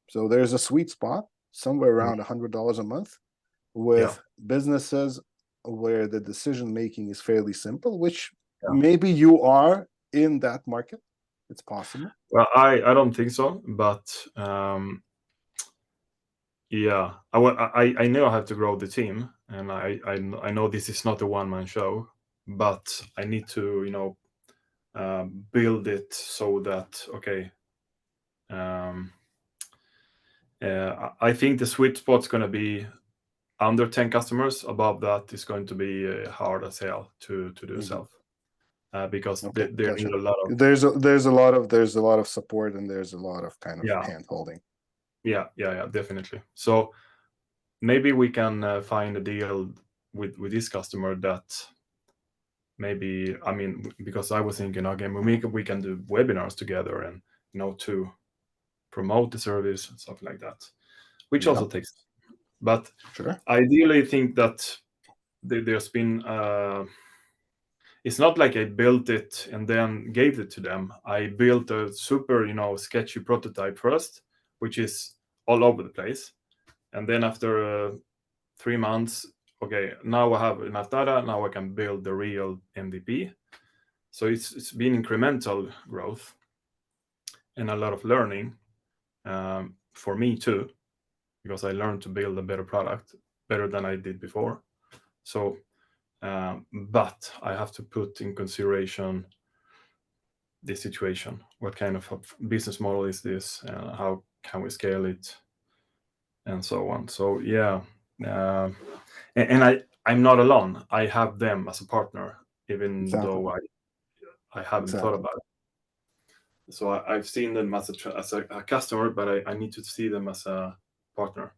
So there's a sweet spot somewhere yeah, around $100 a month yeah, with businesses where the decision making is fairly simple, which yeah. maybe you are in that market. It's possible. Well, I don't think so, but yeah, I know I have to grow the team, and I know this is not a one man show, but I need to build it so that okay. Um, I think the sweet spot's going to be under 10 customers. Above that is going to be hard as hell to do Mhm. self because Okay, they need gotcha. a lot of There's a lot of support and there's a lot of kind of yeah hand holding. yeah definitely. So maybe we can find a deal with this customer that maybe I mean because I was thinking okay we can do webinars together and to promote the service and stuff like that, which Yeah, also takes. But sure. ideally, I think that there's been. It's not like I built it and then gave it to them. I built a super, sketchy prototype first, which is all over the place. And then after 3 months, okay, now I have enough data. Now I can build the real MVP. So it's been incremental growth and a lot of learning for me too, because I learned to build a better product better than I did before. So, but I have to put in consideration the situation. What kind of business model is this? How can we scale it, and so on. So yeah, uh, and I'm not alone. I have them as a partner, even Exactly. though I haven't thought Exactly. about it. So I've seen them as a customer, but I need to see them as a partner.